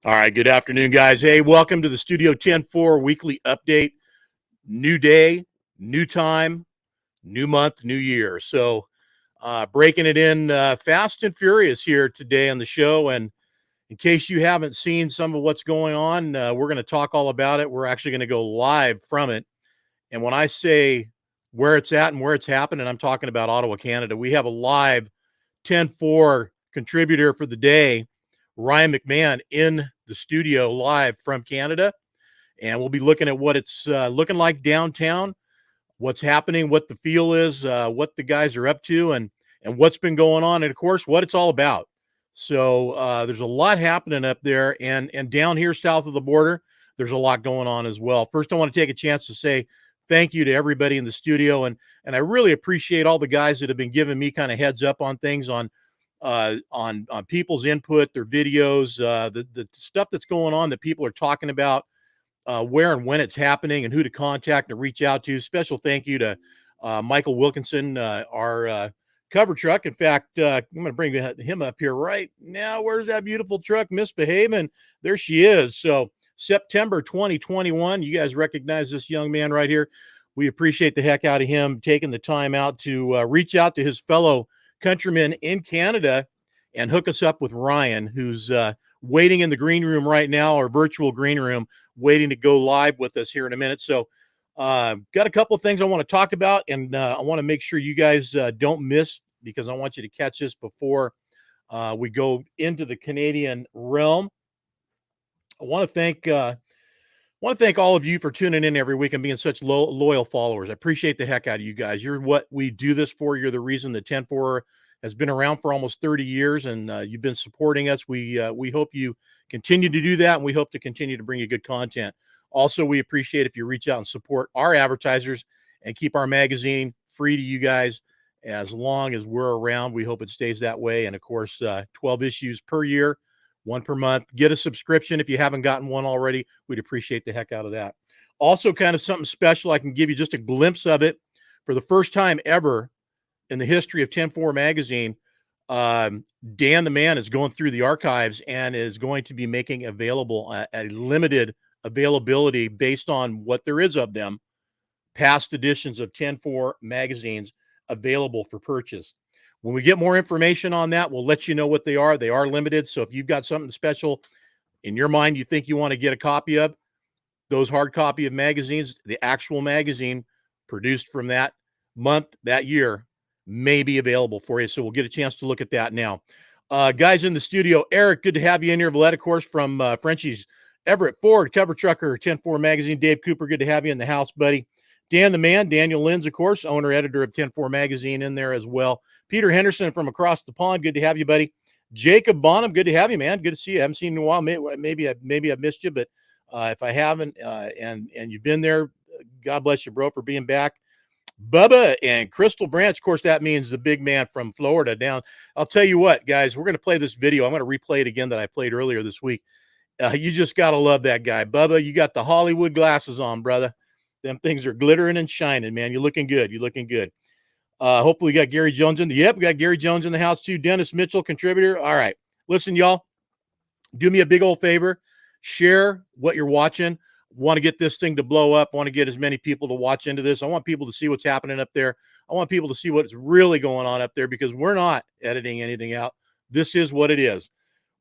All right, good afternoon, guys. Hey, welcome to the Studio 10-4 weekly update. New day, new time, new month, new year. So breaking it in fast and furious here today on the show. And in case you haven't seen some of what's going on, we're going to talk all about it. We're actually going to go live from it. And when I say where it's at and where it's happening, I'm talking about Ottawa, Canada. We have a live 10-4 contributor for the day, Ryan McMahon, in the studio live from Canada. And we'll be looking at what it's looking like downtown, what's happening, what the feel is, what the guys are up to, and what's been going on, and of course, what it's all about. So there's a lot happening up there, and down here south of the border, there's a lot going on as well. First, I want to take a chance to say thank you to everybody in the studio, and I really appreciate all the guys that have been giving me kind of heads up on things, on people's input, their videos, the stuff that's going on that people are talking about, where and when it's happening, and who to contact and reach out to. Special thank you to Michael Wilkinson, our cover truck. In fact, I'm going to bring him up here right now. Where's that beautiful truck misbehaving? There she is. So September 2021, you guys recognize this young man right here. We appreciate the heck out of him taking the time out to reach out to his fellow countrymen in Canada and hook us up with Ryan, who's waiting in the green room right now, our virtual green room, waiting to go live with us here in a minute. So got a couple of things I want to talk about, and I want to make sure you guys don't miss, because I want you to catch this before we go into the Canadian realm. I want to thank all of you for tuning in every week and being such loyal followers. I appreciate the heck out of you guys. You're what we do this for. You're the reason the 10-4 has been around for almost 30 years, and you've been supporting us. We hope you continue to do that, and we hope to continue to bring you good content. Also, we appreciate if you reach out and support our advertisers and keep our magazine free to you guys as long as we're around. We hope it stays that way. And of course, 12 issues per year, one per month. Get a subscription if you haven't gotten one already. We'd appreciate the heck out of that. Also, kind of something special, I can give you just a glimpse of it. For the first time ever in the history of 10-4 magazine, Dan the Man is going through the archives and is going to be making available a limited availability based on what there is of them, past editions of 10-4 magazines available for purchase. When we get more information on that, we'll let you know what they are. They are limited, so if you've got something special in your mind you think you want to get a copy of, those hard copy of magazines, the actual magazine produced from that month, that year, may be available for you. So we'll get a chance to look at that now. Guys in the studio, Eric, good to have you in here. Vallette, of course, from Frenchie's. Everett Ford, cover trucker, 10-4 magazine. Dave Cooper, good to have you in the house, buddy. Dan the Man, Daniel Linz, of course, owner, editor of 10-4 magazine, in there as well. Peter Henderson from across the pond, good to have you, buddy. Jacob Bonham, good to have you, man. Good to see you. I haven't seen you in a while. Maybe I've missed you, but if I haven't, and you've been there, God bless you, bro, for being back. Bubba and Crystal Branch, of course, that means the big man from Florida down. I'll tell you what, guys, we're going to play this video. I'm going to replay it again that I played earlier this week. You just got to love that guy. Bubba, you got the Hollywood glasses on, brother. Them things are glittering and shining, man. You're looking good. You're looking good. Hopefully we got Gary Jones in. Yep, we got Gary Jones in the house too. Dennis Mitchell, contributor. All right. Listen, y'all, do me a big old favor. Share what you're watching. Want to get this thing to blow up. Want to get as many people to watch into this. I want people to see what's happening up there. I want people to see what's really going on up there, because we're not editing anything out. This is what it is.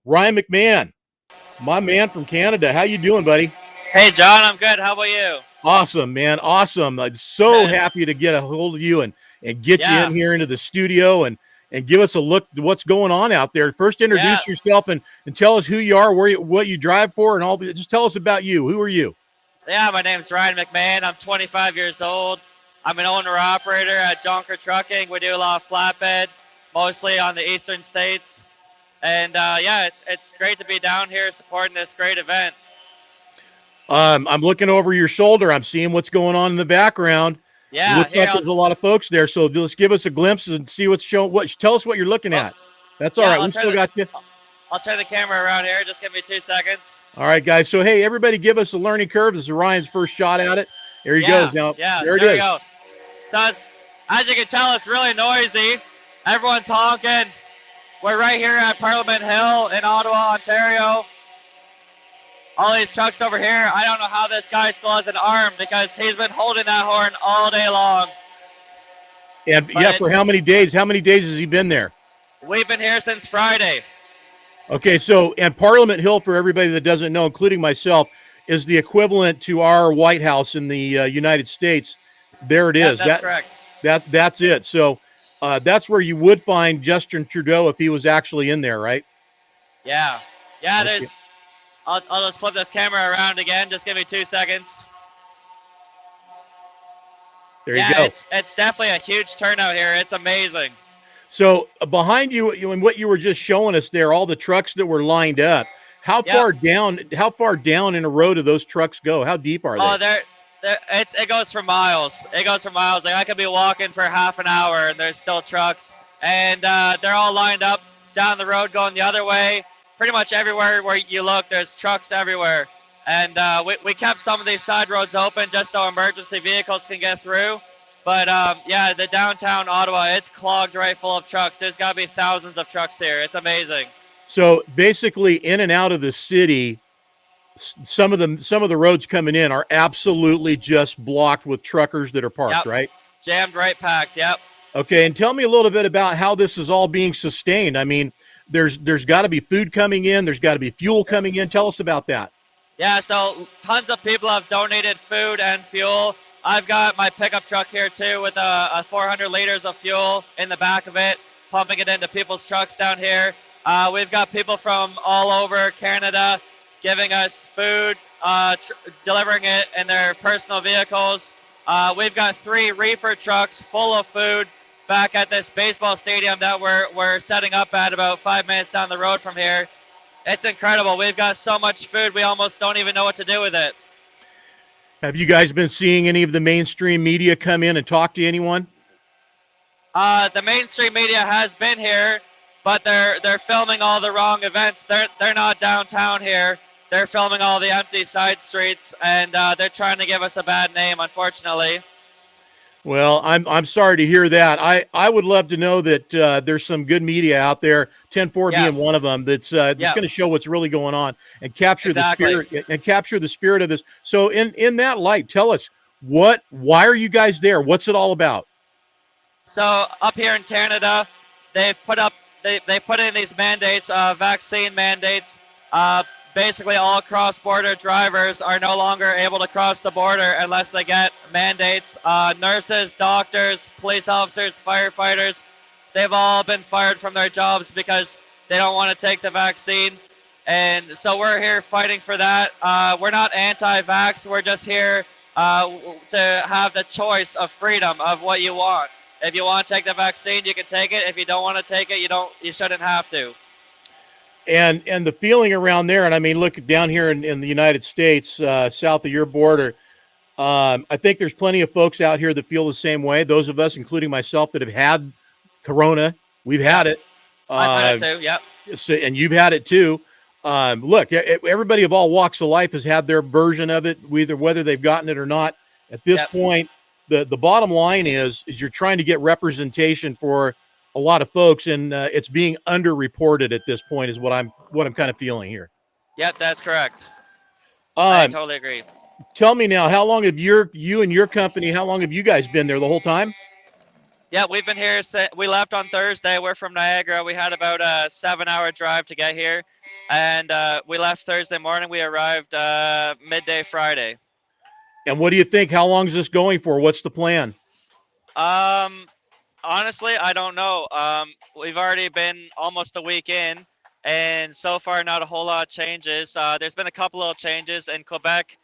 Ryan McMahon, my man from Canada. How you doing, buddy? Hey, John, I'm good. How about you? Awesome, man. Awesome. I'm so happy to get a hold of you and get you in here into the studio and give us a look at what's going on out there. First, introduce yourself and tell us who you are, what you drive for, and all. Just tell us about you. Who are you? Yeah, my name's Ryan McMahon. I'm 25 years old. I'm an owner-operator at Jonker Trucking. We do a lot of flatbed, mostly on the eastern states. And, it's great to be down here supporting this great event. I'm looking over your shoulder. I'm seeing what's going on in the background. Yeah, looks like there's a lot of folks there. So just give us a glimpse and see what's shown. Tell us what you're looking at. That's all right. We still got you. I'll turn the camera around here. Just give me 2 seconds. All right, guys. So hey, everybody, give us a learning curve. This is Ryan's first shot at it. There he goes. Now, there it is. We go. So as you can tell, it's really noisy. Everyone's honking. We're right here at Parliament Hill in Ottawa, Ontario. all these trucks over here. I don't know how this guy still has an arm because he's been holding that horn all day long. And But yeah, for how many days? How many days has he been there? we've been here since Friday. Okay, so and Parliament Hill, for everybody that doesn't know, including myself, is the equivalent to our White House in the United States. There it Yep, is. that's correct. That's it. So that's where you would find Justin Trudeau if he was actually in there, right? Yeah. Yeah, Okay. I'll just flip this camera around again. Just give me 2 seconds. There you go. It's definitely a huge turnout here. It's amazing. So behind you, and what you were just showing us there, all the trucks that were lined up. How Yep. far down? How far down in a row do those trucks go? How deep are Oh, they? it goes for miles. It goes for miles. Like I could be walking for half an hour and there's still trucks, and they're all lined up down the road going the other way. Pretty much everywhere where you look, there's trucks everywhere. And we kept some of these side roads open just so emergency vehicles can get through. But yeah, the downtown Ottawa, it's clogged right full of trucks. There's got to be thousands of trucks here. It's amazing. So basically, in and out of the city, some of the roads coming in are absolutely just blocked with truckers that are parked, Yep. right? Jammed right packed. Yep. Okay, and tell me a little bit about how this is all being sustained. I mean, there's got to be food coming in, there's got to be fuel coming in. Tell us about that. Yeah, so tons of people have donated food and fuel. I've got my pickup truck here too with a 400 liters of fuel in the back of it, pumping it into people's trucks down here. We've got people from all over Canada giving us food, delivering it in their personal vehicles. We've got 3 reefer trucks full of food back at this baseball stadium that we're setting up at about 5 minutes down the road from here. It's incredible. We've got so much food, we almost don't even know what to do with it. Have you guys been seeing any of the mainstream media come in and talk to anyone? The mainstream media has been here, but they're filming all the wrong events. They're not downtown here. They're filming all the empty side streets, and they're trying to give us a bad name, unfortunately. Well, I'm sorry to hear that. I would love to know that there's some good media out there, 10-4 Yeah. being one of them, that's Yeah. going to show what's really going on and capture Exactly. the spirit and capture the spirit of this. So in that light, tell us why are you guys there? What's it all about? So up here in Canada, they've put in these mandates, vaccine mandates. Basically, all cross-border drivers are no longer able to cross the border unless they get mandates. Nurses, doctors, police officers, firefighters, they've all been fired from their jobs because they don't want to take the vaccine. And so we're here fighting for that. We're not anti-vax. We're just here to have the choice of freedom of what you want. If you want to take the vaccine, you can take it. If you don't want to take it, you shouldn't have to. And the feeling around there, and I mean, look down here in the United States, south of your border, I think there's plenty of folks out here that feel the same way. Those of us, including myself, that have had Corona, we've had it. I've had it too, yep. So, and you've had it too. Look, everybody of all walks of life has had their version of it, whether they've gotten it or not. At this point, the bottom line is you're trying to get representation for a lot of folks, and it's being underreported at this point is what I'm kind of feeling here. Yep, that's correct. I totally agree. Tell me now, how long have you and your company, how long have you guys been there? The whole time? Yeah, we've been here. We left on Thursday. We're from Niagara. We had about a 7-hour drive to get here, and we left Thursday morning. We arrived midday Friday. And what do you think? How long is this going for? What's the plan? Honestly, I don't know. We've already been almost a week in, and so far not a whole lot of changes. There's been a couple of changes in Quebec.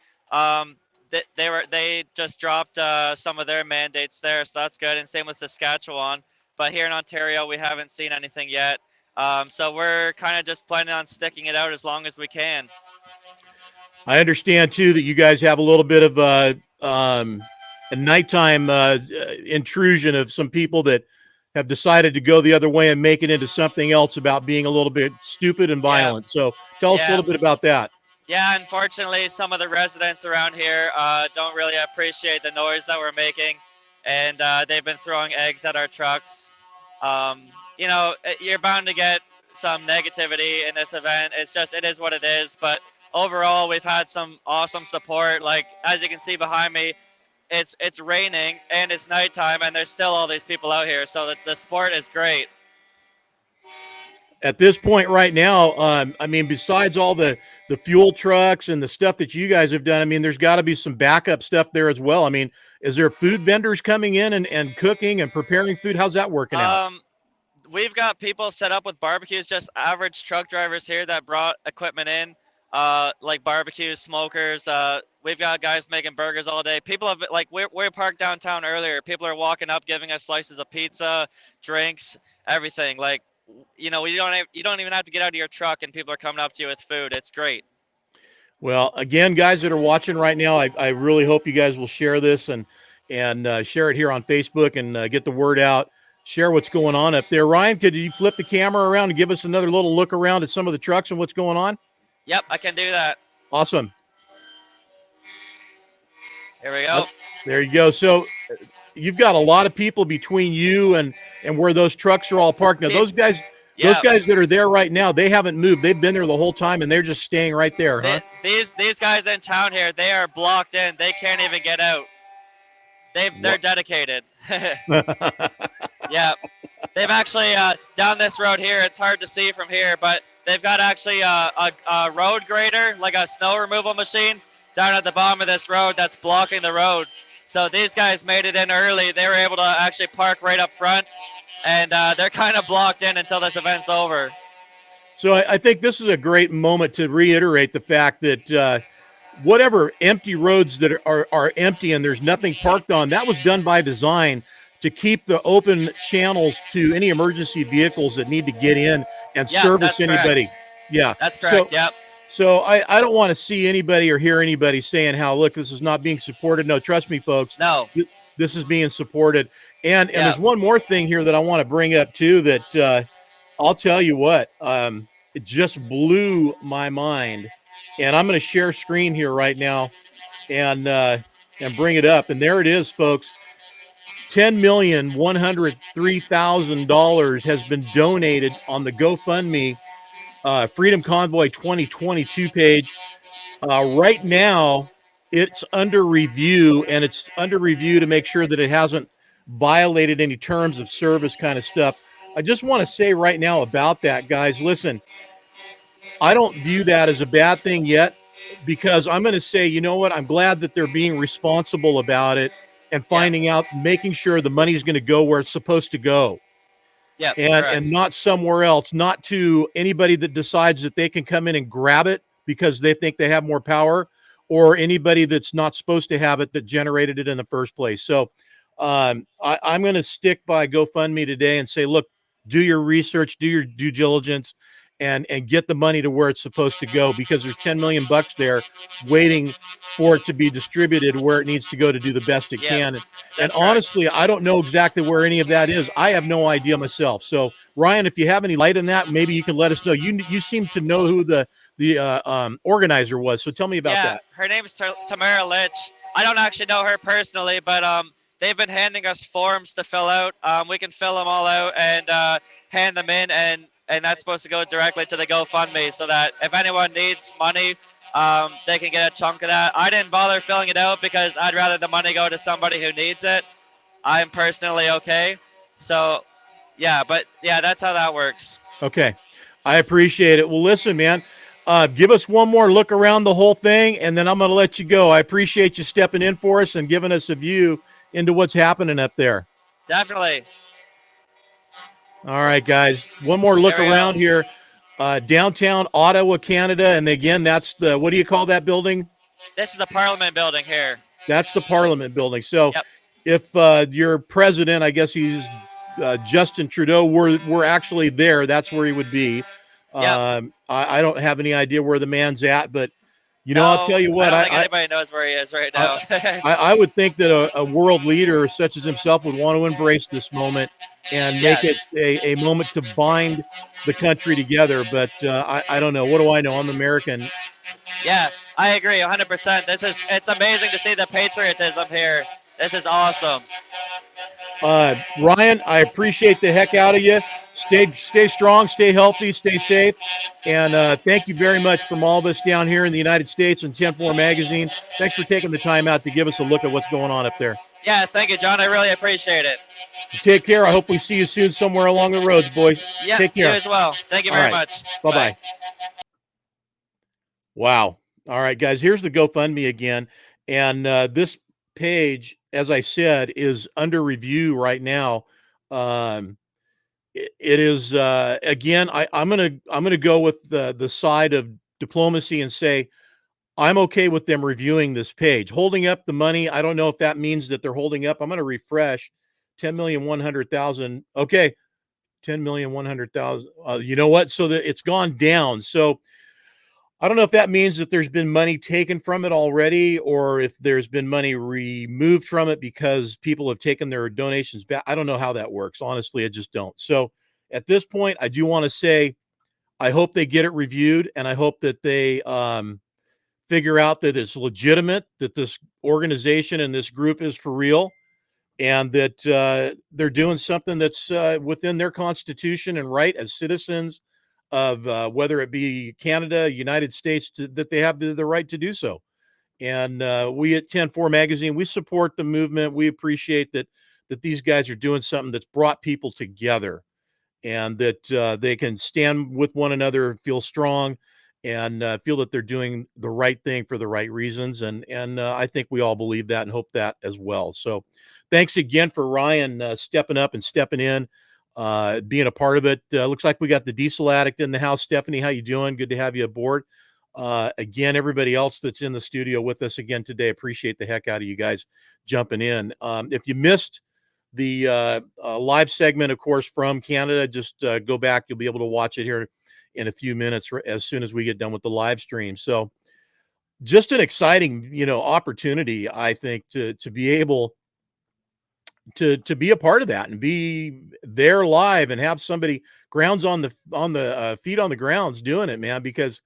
They just dropped some of their mandates there, so that's good. And same with Saskatchewan. But here in Ontario, we haven't seen anything yet. So we're kind of just planning on sticking it out as long as we can. I understand too that you guys have a little bit of a nighttime intrusion of some people that have decided to go the other way and make it into something else about being a little bit stupid and violent. So tell us a little bit about that. Yeah, unfortunately, some of the residents around here don't really appreciate the noise that we're making, and they've been throwing eggs at our trucks. You know, you're bound to get some negativity in this event. It is what it is, but overall, we've had some awesome support. Like, as you can see behind me, it's raining and it's nighttime, and there's still all these people out here. So the sport is great. At this point right now, I mean, besides all the fuel trucks and the stuff that you guys have done, I mean, there's got to be some backup stuff there as well. I mean, is there food vendors coming in and cooking and preparing food? How's that working out? We've got people set up with barbecues, just average truck drivers here that brought equipment in, like barbecues, smokers. We've got guys making burgers all day. People have, like, we're parked downtown earlier. People are walking up, giving us slices of pizza, drinks, everything. Like, you know, you don't even have to get out of your truck, and people are coming up to you with food. It's great. Well, again, guys that are watching right now, I really hope you guys will share this and share it here on Facebook and get the word out. Share what's going on up there. Ryan, could you flip the camera around and give us another little look around at some of the trucks and what's going on? Yep, I can do that. Awesome. Here we go. There you go. So you've got a lot of people between you and where those trucks are all parked. Now, those guys that are there right now, they haven't moved. They've been there the whole time, and they're just staying right there, huh? These guys in town here, they are blocked in. They can't even get out. They're dedicated. Yeah. They've actually, down this road here, it's hard to see from here, but they've got actually a road grader, like a snow removal machine, down at the bottom of this road that's blocking the road. So these guys made it in early. They were able to actually park right up front, and they're kind of blocked in until this event's over. So I think this is a great moment to reiterate the fact that whatever empty roads that are empty and there's nothing parked on, that was done by design to keep the open channels to any emergency vehicles that need to get in and service anybody. Correct. Yeah, that's correct. Yep. So I don't want to see anybody or hear anybody saying how, look, this is not being supported. No, trust me, folks. No, this is being supported. And there's one more thing here that I want to bring up too, that I'll tell you what, it just blew my mind. And I'm going to share screen here right now and bring it up. And there it is, folks. $10,103,000 has been donated on the GoFundMe Freedom Convoy 2022 page. Right now, it's under review, and it's under review to make sure that it hasn't violated any terms of service kind of stuff. I just want to say right now about that, guys, listen, I don't view that as a bad thing yet, because I'm going to say, you know what, I'm glad that they're being responsible about it and finding out, making sure the money is going to go where it's supposed to go. Yeah, and not somewhere else, not to anybody that decides that they can come in and grab it because they think they have more power, or anybody that's not supposed to have it that generated it in the first place. So I'm going to stick by GoFundMe today and say, look, do your research, do your due diligence, and get the money to where it's supposed to go, because there's 10 million bucks there waiting for it to be distributed where it needs to go to do the best it can. And honestly, I don't know exactly where any of that is. I have no idea myself. So Ryan, if you have any light on that, maybe you can let us know. You seem to know who the organizer was. So tell me about that. Her name is Tamara Litch. I don't actually know her personally, but they've been handing us forms to fill out. We can fill them all out and hand them in, and that's supposed to go directly to the GoFundMe, so that if anyone needs money, they can get a chunk of that. I didn't bother filling it out because I'd rather the money go to somebody who needs it. I'm personally okay. So, that's how that works. Okay. I appreciate it. Well, listen, man, give us one more look around the whole thing, and then I'm going to let you go. I appreciate you stepping in for us and giving us a view into what's happening up there. Definitely. All right, guys, one more look around here. Downtown Ottawa, Canada. And again, that's what do you call that building? This is the Parliament building here. That's the Parliament building. So if your president, I guess he's Justin Trudeau, were actually there, that's where he would be. I don't have any idea where the man's at, but I'll tell you what. I don't think anybody knows where he is right now. I would think that a world leader such as himself would want to embrace this moment and make it a moment to bind the country together. But I don't know. What do I know? I'm American. Yeah, I agree 100%. It's amazing to see the patriotism here. This is awesome. Ryan, I appreciate the heck out of you. Stay strong, stay healthy, stay safe. And thank you very much from all of us down here in the United States and 10-4 Magazine. Thanks for taking the time out to give us a look at what's going on up there. Yeah, thank you, John. I really appreciate it. Take care. I hope we see you soon somewhere along the roads, boys. Yeah, Take care. you as well. Thank you very much. Bye-bye. Wow. All right, guys, here's the GoFundMe again. And this page, as I said, is under review right now. It is again, I'm gonna go with the side of diplomacy and say I'm okay with them reviewing this page. Holding up the money, I don't know if that means that they're holding up. I'm gonna refresh 10,100,000. Okay, 10,100,000. You know what? So that it's gone down. So I don't know if that means that there's been money taken from it already, or if there's been money removed from it because people have taken their donations back. I don't know how that works. Honestly, I just don't. So at this point, I do want to say, I hope they get it reviewed, and I hope that they figure out that it's legitimate, that this organization and this group is for real, and that they're doing something that's within their constitution and right as citizens of whether it be Canada, United States, that they have the right to do so. And we at 10-4 Magazine, we support the movement. We appreciate that these guys are doing something that's brought people together, and that they can stand with one another, feel strong, and feel that they're doing the right thing for the right reasons. And I think we all believe that and hope that as well. So thanks again for Ryan stepping up and stepping in, being a part of it. Looks like we got the diesel addict in the house. Stephanie, how you doing? Good to have you aboard. Again, everybody else that's in the studio with us again today, appreciate the heck out of you guys jumping in. If you missed the live segment, of course, from Canada, just go back. You'll be able to watch it here in a few minutes as soon as we get done with the live stream. So just an exciting, opportunity, I think, to be able to be a part of that and be there live and have somebody grounds on the feet on the grounds doing it, man, because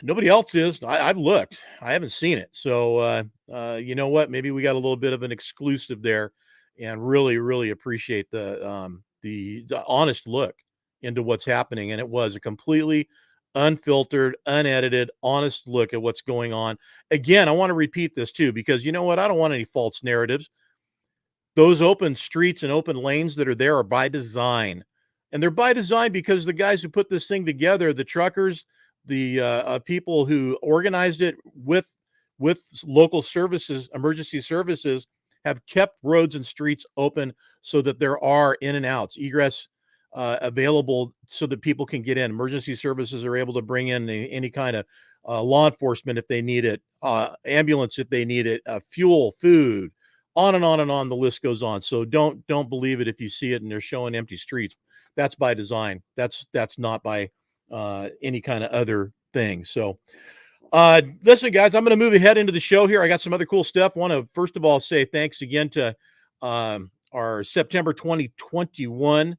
nobody else is. I've looked, I haven't seen it. So you know what, maybe we got a little bit of an exclusive there, and really appreciate the honest look into what's happening. And it was a completely unfiltered, unedited, honest look at what's going on. Again, I want to repeat this too, because you know what, I don't want any false narratives. Those open streets and open lanes that are there are by design. And they're by design because the guys who put this thing together, the truckers, the people who organized it with local services, emergency services, have kept roads and streets open so that there are in and outs, egress available so that people can get in. Emergency services are able to bring in any kind of law enforcement if they need it, ambulance if they need it, fuel, food, on and on and on. The list goes on. So don't believe it if you see it and they're showing empty streets. That's by design. That's not by any kind of other thing. So listen, guys, I'm going to move ahead into the show here. I got some other cool stuff. Want to first of all say thanks again to our September 2021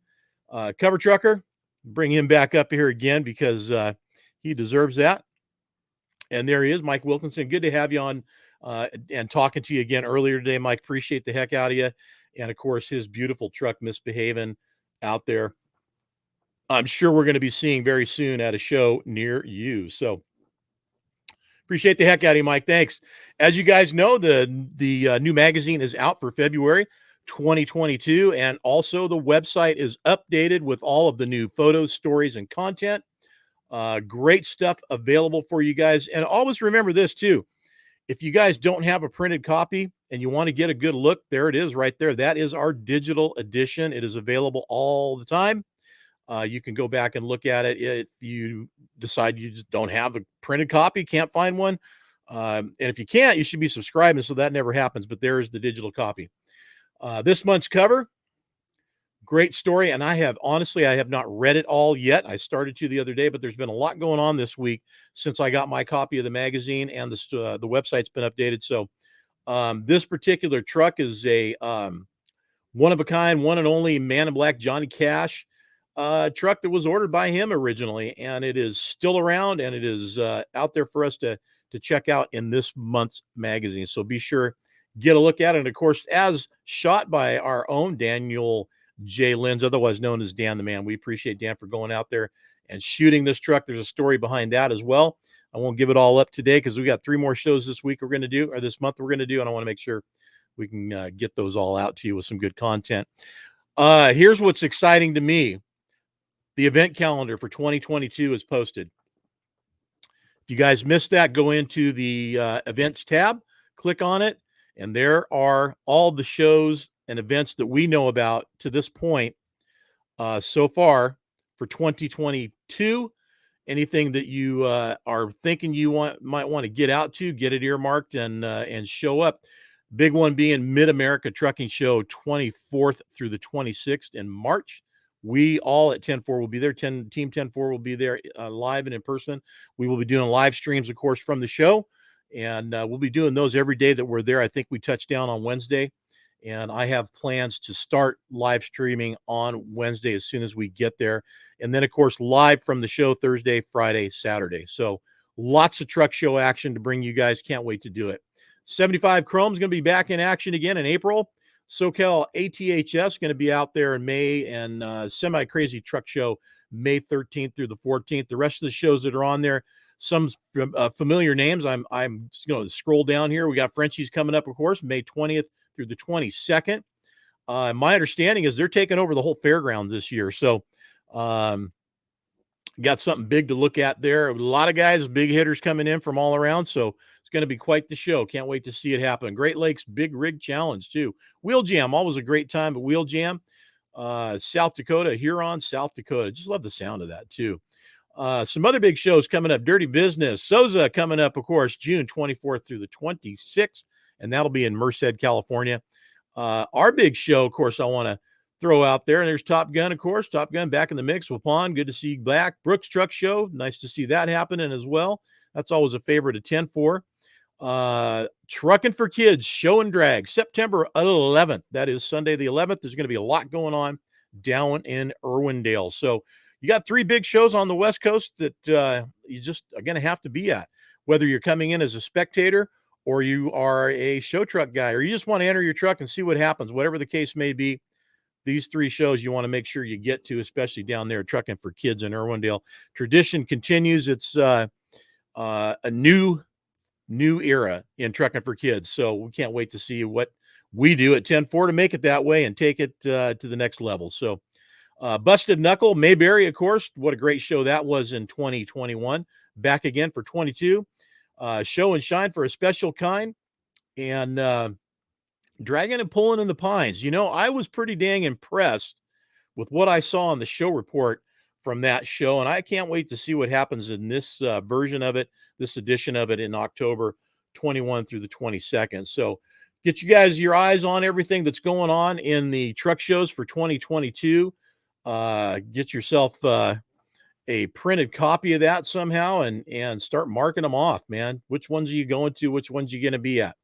cover trucker. Bring him back up here again because he deserves that. And there he is, Mike Wilkinson. Good to have you on and talking to you again earlier today, Mike. Appreciate the heck out of you. And of course, his beautiful truck misbehaving out there. I'm sure we're going to be seeing very soon at a show near you. So appreciate the heck out of you, Mike. Thanks. As you guys know, the new magazine is out for February 2022. And also the website is updated with all of the new photos, stories, and content. Great stuff available for you guys. And always remember this too. If you guys don't have a printed copy and you want to get a good look, there it is right there. That is our digital edition. It is available all the time. You can go back and look at it if you decide you just don't have a printed copy, can't find one. And if you can't, you should be subscribing so that never happens. But there's the digital copy. This month's cover, great story. And I have not read it all yet. I started to the other day, but there's been a lot going on this week since I got my copy of the magazine, and the website's been updated. So this particular truck is a one of a kind, one and only Man in Black Johnny Cash truck that was ordered by him originally, and it is still around, and it is out there for us to check out in this month's magazine. So be sure, get a look at it. And of course, as shot by our own Daniel J. Lenz, otherwise known as Dan the Man. We appreciate Dan for going out there and shooting this truck. There's a story behind that as well. I won't give it all up today because we got 3 more shows this week we're going to do, or this month we're going to do, and I want to make sure we can get those all out to you with some good content. Here's what's exciting to me. The event calendar for 2022 is posted. If you guys missed that, go into the events tab, click on it, and there are all the shows and events that we know about to this point so far for 2022. Anything that you are thinking you might want to get out to, get it earmarked and show up. Big one being Mid-America Trucking Show, 24th through the 26th in March. We all at 10-4 will be there. Team 10-4 will be there live and in person. We will be doing live streams, of course, from the show, and we'll be doing those every day that we're there. I think we touched down on Wednesday, and I have plans to start live streaming on Wednesday as soon as we get there. And then, of course, live from the show Thursday, Friday, Saturday. So lots of truck show action to bring you guys. Can't wait to do it. 75 Chrome is going to be back in action again in April. SoCal ATHS going to be out there in May, and Semi Crazy Truck Show May 13th through the 14th. The rest of the shows that are on there, some familiar names. I'm just going to scroll down here. We got Frenchie's coming up, of course, May 20th through the 22nd. My understanding is they're taking over the whole fairgrounds this year. So got something big to look at there. A lot of guys, big hitters coming in from all around. So it's going to be quite the show. Can't wait to see it happen. Great Lakes Big Rig Challenge, too. Wheel Jam, always a great time at Wheel Jam. South Dakota, Huron, South Dakota. Just love the sound of that, too. Some other big shows coming up. Dirty Business. Souza coming up, of course, June 24th through the 26th, and that'll be in Merced, California. Our big show, of course, I want to throw out there, and there's Top Gun, of course. Top Gun back in the mix with Pond. Good to see you back. Brooks Truck Show. Nice to see that happening as well. That's always a favorite of 10-4. Trucking for Kids Show and Drag, September 11th. That is Sunday the 11th. There's going to be a lot going on down in Irwindale. So you got 3 big shows on the West Coast that you just are going to have to be at, whether you're coming in as a spectator or you are a show truck guy, or you just want to enter your truck and see what happens. Whatever the case may be, these 3 shows you want to make sure you get to, especially down there Trucking for Kids in Irwindale. Tradition continues. It's a new era in Trucking for Kids. So we can't wait to see what we do at 10-4 to make it that way and take it to the next level. So Busted Knuckle, Mayberry, of course. What a great show that was in 2021. Back again for 22. Show and Shine for a Special Kind. And Dragging and Pulling in the Pines. You know, I was pretty dang impressed with what I saw on the show report from that show, and I can't wait to see what happens in this version of it, this edition of it in October 21 through the 22nd. So get you guys your eyes on everything that's going on in the truck shows for 2022. Get yourself a printed copy of that somehow and start marking them off, man. Which ones are you going to? Which ones are you going to be at?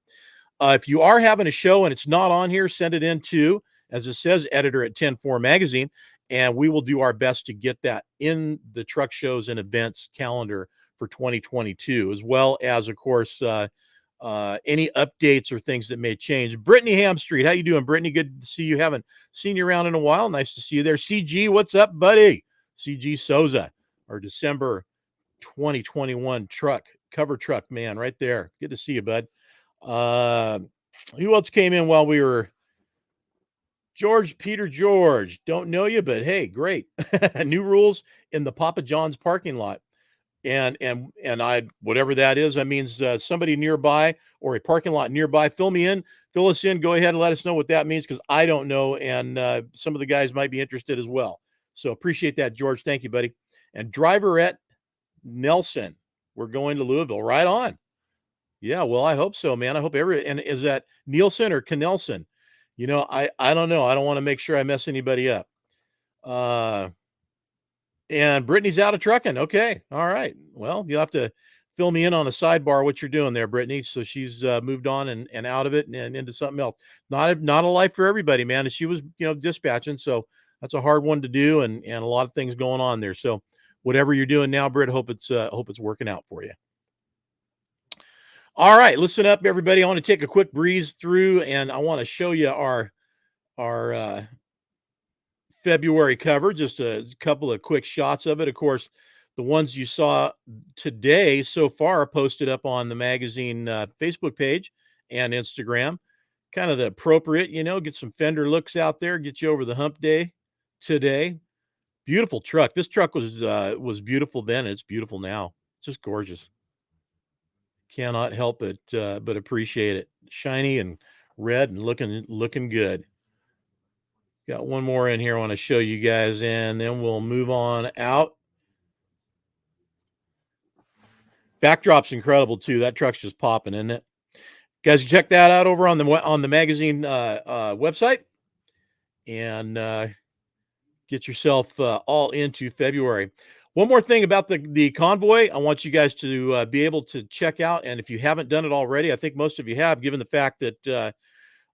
If you are having a show and it's not on here, send it in to, as it says, editor at 10-4 magazine, and we will do our best to get that in the truck shows and events calendar for 2022, as well as, of course, any updates or things that may change. Brittany Hamstreet, how you doing, Brittany? Good to see you. Haven't seen you around in a while. Nice to see you there. CG, what's up, buddy? CG Souza, our December 2021 cover truck man right there. Good to see you, bud. Who else came in while we were? Peter George, don't know you, but hey, great. New rules in the Papa John's parking lot. And I, whatever that is, that means somebody nearby or a parking lot nearby. Fill us in, go ahead and let us know what that means, because I don't know, and some of the guys might be interested as well. So appreciate that, George. Thank you, buddy. And Driverette Nelson, we're going to Louisville. Right on. Yeah, well, I hope so, man. I hope and is that Nielsen or Knelson? You know, I don't know. I don't want to make sure I mess anybody up. And Brittany's out of trucking. Okay. All right. Well, you'll have to fill me in on the sidebar what you're doing there, Brittany. So she's moved on and out of it and into something else. Not a life for everybody, man. And she was, dispatching. So that's a hard one to do, and a lot of things going on there. So whatever you're doing now, Britt, hope it's working out for you. All right, listen up, everybody. I want to take a quick breeze through, and I want to show you our February cover. Just a couple of quick shots of it. Of course, the ones you saw today so far are posted up on the magazine Facebook page and Instagram. Kind of the appropriate, get some fender looks out there, get you over the hump day today. Beautiful truck. This truck was beautiful then, and it's beautiful now. Just gorgeous. Cannot help but appreciate it. Shiny and red and looking good. Got one more in here I want to show you guys, and then we'll move on out. Backdrop's incredible too. That truck's just popping, isn't it? Guys, check that out over on the magazine website, and get yourself all into February. One more thing about the convoy, I want you guys to be able to check out, and if you haven't done it already, I think most of you have, given the fact that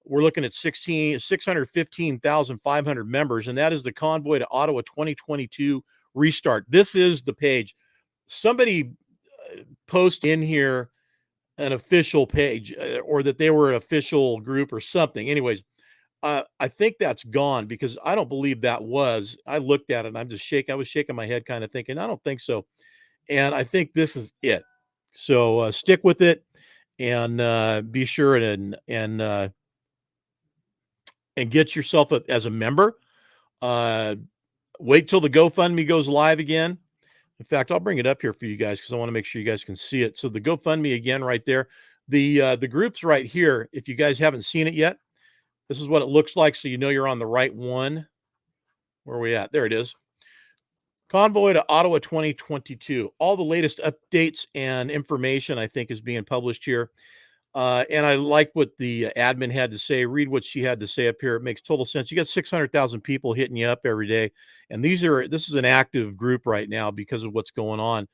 we're looking at 615,500 members, and that is the Convoy to Ottawa 2022 restart. This is the page. Somebody post in here an official page, or that they were an official group or something. Anyways, I think that's gone, because I don't believe that was. I looked at it and I was shaking my head, kind of thinking, I don't think so. And I think this is it. So stick with it, and be sure and get yourself as a member. Wait till the GoFundMe goes live again. In fact, I'll bring it up here for you guys, because I want to make sure you guys can see it. So the GoFundMe again right there. The group's right here. If you guys haven't seen it yet, this is what it looks like, so you know you're on the right one. Where are we at? There it is. Convoy to Ottawa 2022. All the latest updates and information, I think, is being published here. And I like what the admin had to say. Read what she had to say up here. It makes total sense. You got 600,000 people hitting you up every day, and this is an active group right now because of what's going on.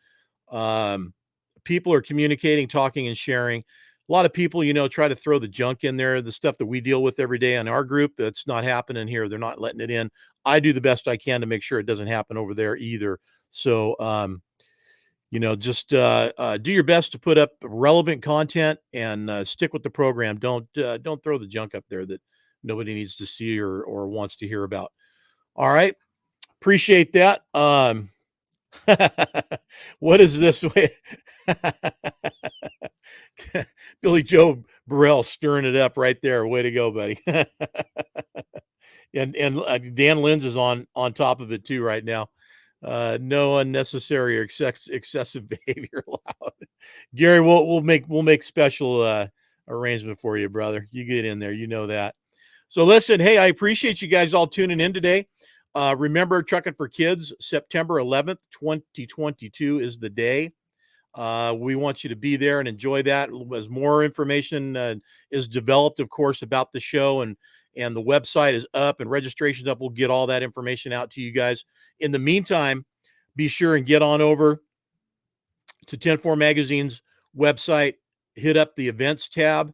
People are communicating, talking, and sharing. A lot of people, try to throw the junk in there, the stuff that we deal with every day in our group. That's not happening here. They're not letting it in. I do the best I can to make sure it doesn't happen over there either. So, just do your best to put up relevant content, and stick with the program. Don't throw the junk up there that nobody needs to see or wants to hear about. All right. Appreciate that. What is this way? Billy Joe Burrell stirring it up right there. Way to go, buddy. and Dan Lenz is on top of it too right now. No unnecessary or excessive behavior allowed. Gary, we'll make special arrangement for you, brother. You get in there, you know that. So listen, hey, I appreciate you guys all tuning in today. Remember, Trucking for Kids, September 11th, 2022 is the day. We want you to be there and enjoy that. As more information is developed, of course, about the show, and the website is up and registration's up, we'll get all that information out to you guys. In the meantime, be sure and get on over to 10-4 Magazine's website, hit up the events tab,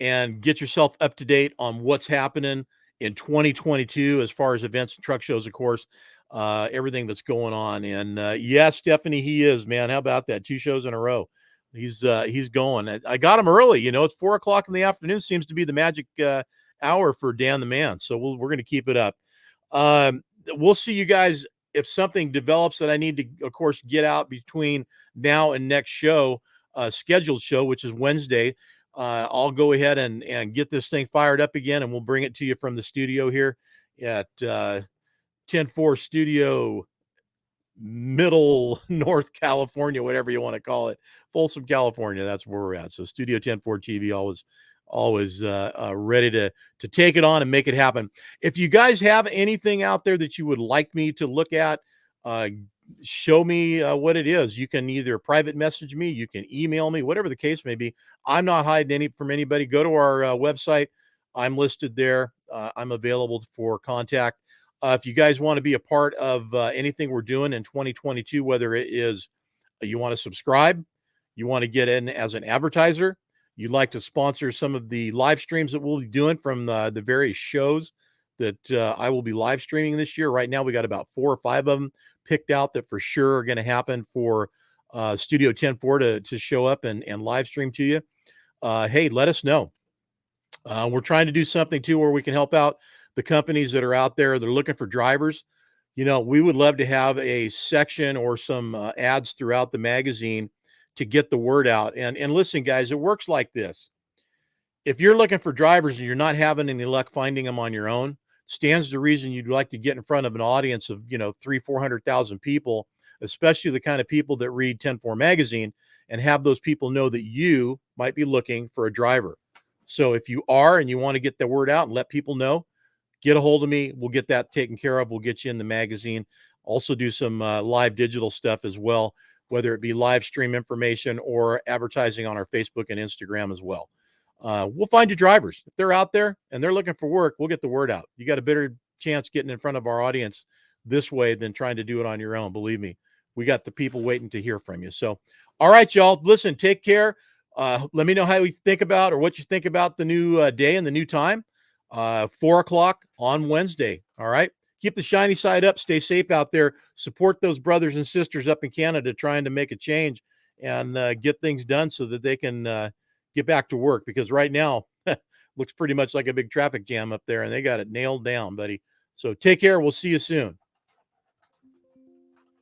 and get yourself up to date on what's happening in 2022 as far as events and truck shows, of course. Everything that's going on. And yeah, Stephanie, he is, man. How about that? 2 shows in a row. He's going. I got him early. It's 4:00 in the afternoon. Seems to be the magic hour for Dan the Man. So we're going to keep it up. We'll see you guys if something develops that I need to, of course, get out between now and next show, scheduled show, which is Wednesday. I'll go ahead and get this thing fired up again, and we'll bring it to you from the studio here at 10-4 Studio, Middle North California, whatever you want to call it, Folsom, California. That's where we're at. So Studio 10-4 TV, always ready to take it on and make it happen. If you guys have anything out there that you would like me to look at, show me what it is. You can either private message me, you can email me, whatever the case may be. I'm not hiding from anybody. Go to our website. I'm listed there. I'm available for contact. If you guys want to be a part of anything we're doing in 2022, whether it is you want to subscribe, you want to get in as an advertiser, you'd like to sponsor some of the live streams that we'll be doing from the various shows that I will be live streaming this year. Right now, we got about 4 or 5 of them picked out that for sure are going to happen for Studio 10-4 to show up and live stream to you. hey, let us know. We're trying to do something too where we can help out the companies that are out there that are looking for drivers. We would love to have a section or some ads throughout the magazine to get the word out. And listen, guys, it works like this. If you're looking for drivers and you're not having any luck finding them on your own, stands to reason you'd like to get in front of an audience of 300,000-400,000 people, especially the kind of people that read 10-4 magazine, and have those people know that you might be looking for a driver. So if you are and you want to get the word out and let people know, get a hold of me. We'll get that taken care of. We'll get you in the magazine. Also do some live digital stuff as well, whether it be live stream information or advertising on our Facebook and Instagram as well. We'll find you drivers. If they're out there and they're looking for work, we'll get the word out. You got a better chance getting in front of our audience this way than trying to do it on your own. Believe me, we got the people waiting to hear from you. So, all right, y'all, listen, take care. Let me know how you think about or what you think about the new day and the new time. 4:00 on Wednesday. All right. Keep the shiny side up. Stay safe out there. Support those brothers and sisters up in Canada trying to make a change and get things done so that they can get back to work, because right now looks pretty much like a big traffic jam up there and they got it nailed down, buddy. So take care. We'll see you soon.